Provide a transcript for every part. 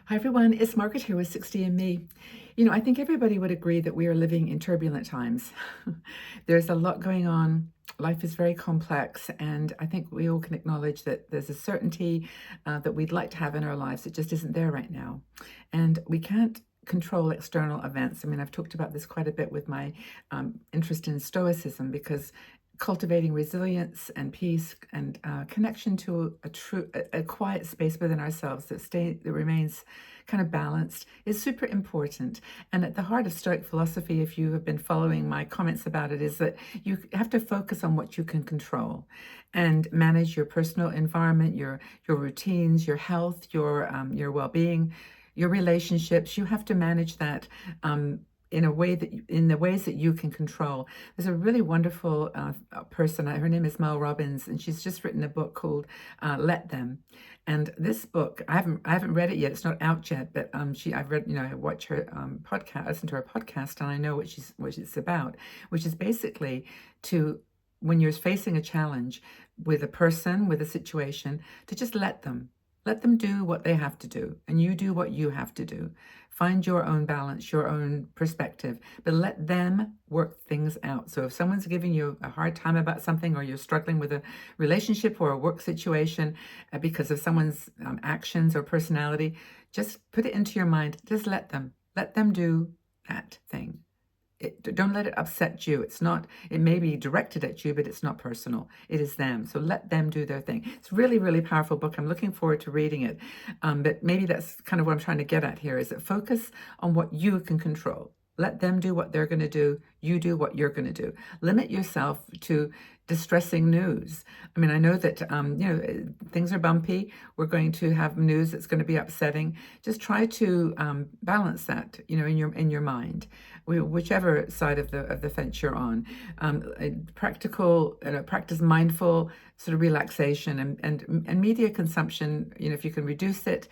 Hi everyone, it's Margaret here with 60 and Me. I think everybody would agree that we are living in turbulent times. There's a lot going on. Life is very complex, and I think we all can acknowledge that there's a certainty that we'd like to have in our lives that just isn't there right now. And we can't control external events. I mean, I've talked about this quite a bit with my interest in Stoicism, because cultivating resilience and peace and connection to a quiet space within ourselves that remains kind of balanced is super important. And at the heart of Stoic philosophy, if you have been following my comments about it, is that you have to focus on what you can control and manage your personal environment, your routines, your health, your well-being, your relationships. You have to manage that in the ways that you can control. There's a really wonderful person. Her name is Mel Robbins, and she's just written a book called "Let Them." And this book, I haven't read it yet. It's not out yet, but I've read, I watch her podcast, listen to her podcast, and I know what it's about, which is basically to, when you're facing a challenge with a person, with a situation, to just let them. Let them do what they have to do, and you do what you have to do. Find your own balance, your own perspective, but let them work things out. So if someone's giving you a hard time about something, or you're struggling with a relationship or a work situation because of someone's actions or personality, just put it into your mind. Just let them do that thing. Don't let it upset you. It may be directed at you, but it's not personal. It is them. So let them do their thing. It's a really, really powerful book. I'm looking forward to reading it. But maybe that's kind of what I'm trying to get at here, is that focus on what you can control. Let them do what they're going to do. You do what you're going to do. Limit yourself to distressing news. I mean, I know that, things are bumpy. We're going to have news that's going to be upsetting. Just try to balance that, in your mind, whichever side of the fence you're on. Practice mindful sort of relaxation and media consumption. If you can reduce it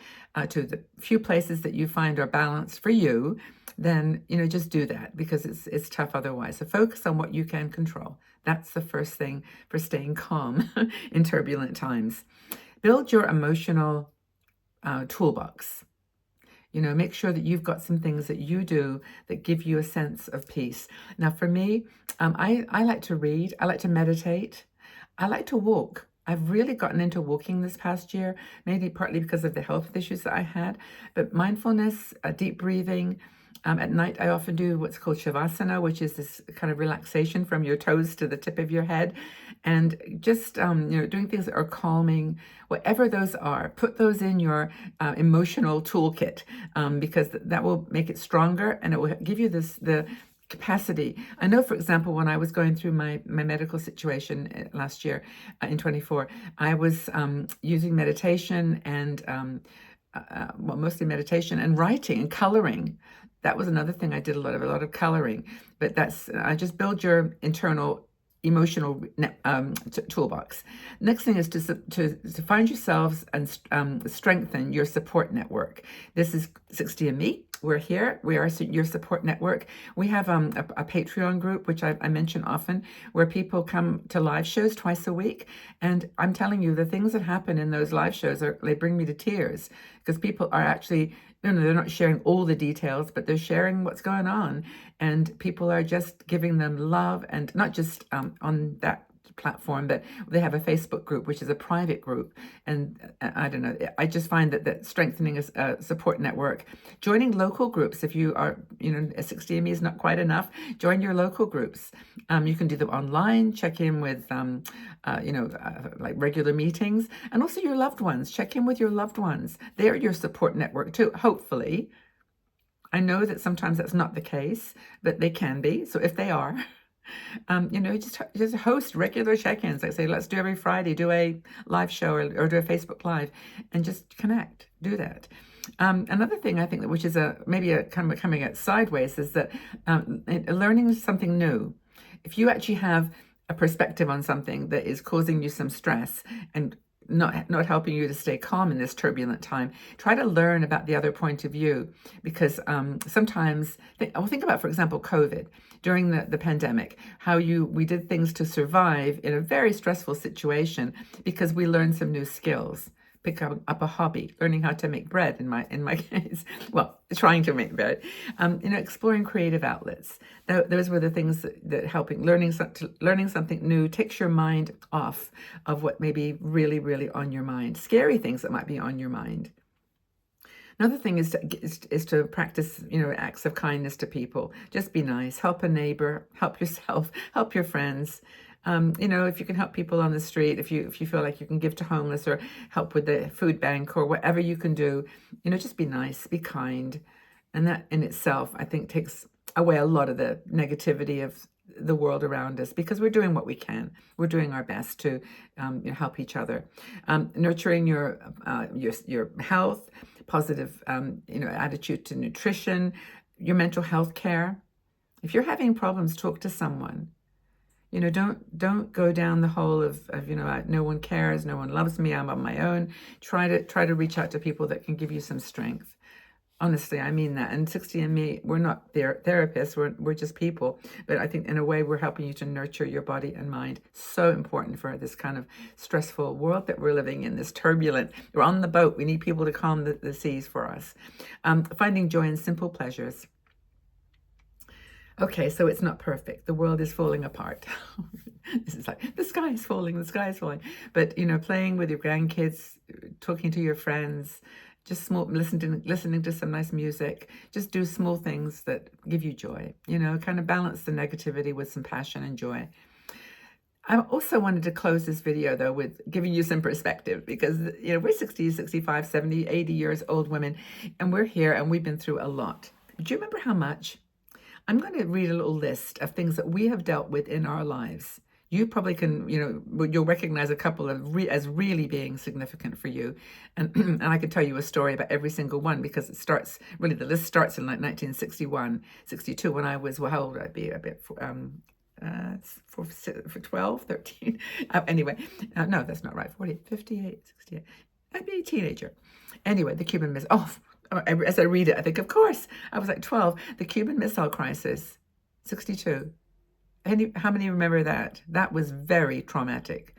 to the few places that you find are balanced for you, then just do that, because it's tough otherwise. So focus on what you can control. That's the first thing for staying calm in turbulent times. Build your emotional toolbox. Make sure that you've got some things that you do that give you a sense of peace. Now, for me, I like to read. I like to meditate. I like to walk. I've really gotten into walking this past year, maybe partly because of the health issues that I had. But mindfulness, deep breathing. At night, I often do what's called shavasana, which is this kind of relaxation from your toes to the tip of your head. And just, doing things that are calming, whatever those are, put those in your emotional toolkit, because that will make it stronger, and it will give you the capacity. I know, for example, when I was going through my medical situation last year in 24, I was using meditation and, mostly meditation and writing and coloring. That was another thing I did, a lot of coloring. But I just build your internal emotional toolbox. Next thing is to find yourselves and strengthen your support network. This is 60 and Me. We're here. We are your support network. We have a Patreon group, which I mention often, where people come to live shows twice a week. And I'm telling you, the things that happen in those live shows they bring me to tears, because people are actually, they're not sharing all the details, but they're sharing what's going on. And people are just giving them love, and not just on that platform, but they have a Facebook group, which is a private group. And I don't know, I just find that strengthening a support network, joining local groups. If you are, 60 and Me is not quite enough, join your local groups. You can do them online, check in with, like regular meetings, and also your loved ones. Check in with your loved ones. They're your support network too, hopefully. I know that sometimes that's not the case, but they can be. So if they are, just host regular check-ins. Like, say, let's do every Friday, do a live show or do a Facebook Live, and just connect. Do that. Another thing I think that, which is maybe a kind of coming at sideways, is that learning something new. If you actually have a perspective on something that is causing you some stress and not helping you to stay calm in this turbulent time, try to learn about the other point of view, because sometimes, think about, for example, COVID. During the pandemic, how we did things to survive in a very stressful situation, because we learned some new skills. pick up a hobby, learning how to make bread in my case. Well, trying to make bread. Exploring creative outlets. Those were the things that helping learning something new takes your mind off of what may be really, really on your mind. Scary things that might be on your mind. Another thing is to practice, acts of kindness to people. Just be nice. Help a neighbor. Help yourself. Help your friends. If you can help people on the street, if you feel like you can give to homeless or help with the food bank or whatever you can do, just be nice, be kind. And that in itself, I think, takes away a lot of the negativity of the world around us, because we're doing what we can. We're doing our best to help each other. Nurturing your health, positive attitude to nutrition, your mental health care. If you're having problems, talk to someone. Don't go down the hole of no one cares, no one loves me, I'm on my own. Try to reach out to people that can give you some strength. Honestly, I mean that. And 60andMe, we're not therapists, we're just people. But I think in a way we're helping you to nurture your body and mind. So important for this kind of stressful world that we're living in, this turbulent. We're on the boat. We need people to calm the seas for us. Finding joy in simple pleasures. Okay, so it's not perfect. The world is falling apart. This is like, the sky is falling. But, playing with your grandkids, talking to your friends, just listening to some nice music, just do small things that give you joy, kind of balance the negativity with some passion and joy. I also wanted to close this video, though, with giving you some perspective, because, we're 60, 65, 70, 80 years old women, and we're here and we've been through a lot. Do you remember how much? I'm going to read a little list of things that we have dealt with in our lives. You probably can, you'll recognize a couple as really being significant for you. And I could tell you a story about every single one, because the list starts in like 1961, 62, when I was, well, how old would I be? A bit, for 12, 13. Anyway, no, that's not right. 40, 58, 68. I'd be a teenager. Anyway, the Cuban Missile. Oh, as I read it, I think, of course, I was like 12. The Cuban Missile Crisis, 62. How many remember that? That was very traumatic.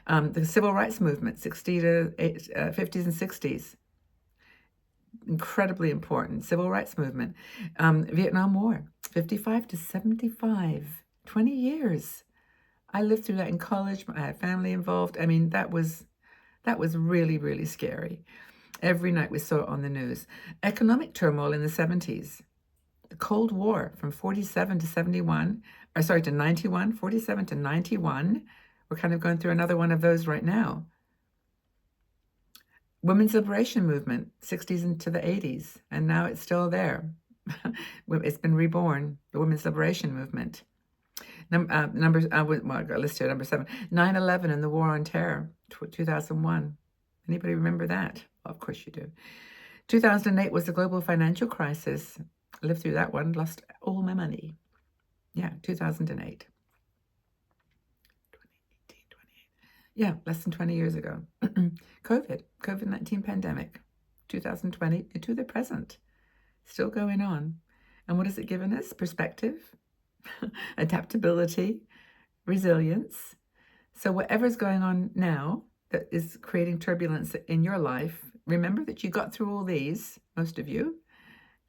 The Civil Rights Movement, 60 to 50s and 60s. Incredibly important. Civil Rights Movement. Vietnam War, 55 to 75. 20 years. I lived through that in college. I had family involved. I mean, that was really, really scary. Every night we saw it on the news. Economic turmoil in the 70s. The Cold War from 47 to 71, to 91, 47 to 91. We're kind of going through another one of those right now. Women's liberation movement, 60s into the 80s, and now it's still there. It's been reborn, the women's liberation movement. I got a list here, number 7. 9/11 and the War on Terror, 2001. Anybody remember that? Well, of course you do. 2008 was the global financial crisis. I lived through that one, lost all my money. Yeah, 2008. 2018, 28. Yeah, less than 20 years ago. COVID-19 pandemic, 2020 into the present. Still going on. And what has it given us? Perspective, adaptability, resilience. So whatever's going on now that is creating turbulence in your life, remember that you got through all these, most of you,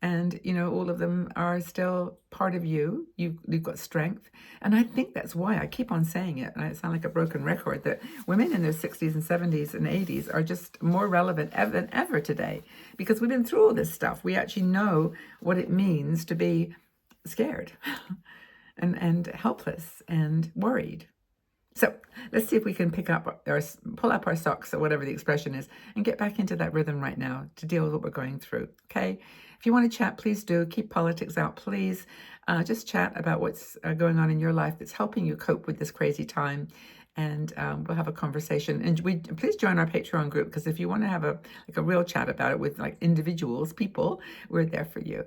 and all of them are still part of you. You've got strength. And I think that's why I keep on saying it, and I sound like a broken record, that women in their 60s and 70s and 80s are just more relevant than ever today, because we've been through all this stuff. We actually know what it means to be scared and helpless and worried. So let's see if we can pull up our socks, or whatever the expression is, and get back into that rhythm right now to deal with what we're going through. Okay? If you want to chat, please do. Keep politics out, please. Just chat about what's going on in your life that's helping you cope with this crazy time, and we'll have a conversation. And please join our Patreon group, because if you want to have a real chat about it with individuals, people, we're there for you.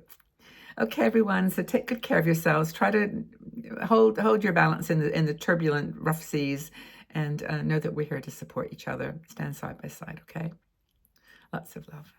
Okay, everyone. So take good care of yourselves. Try to hold your balance in the turbulent, rough seas, and know that we're here to support each other. Stand side by side. Okay. Lots of love.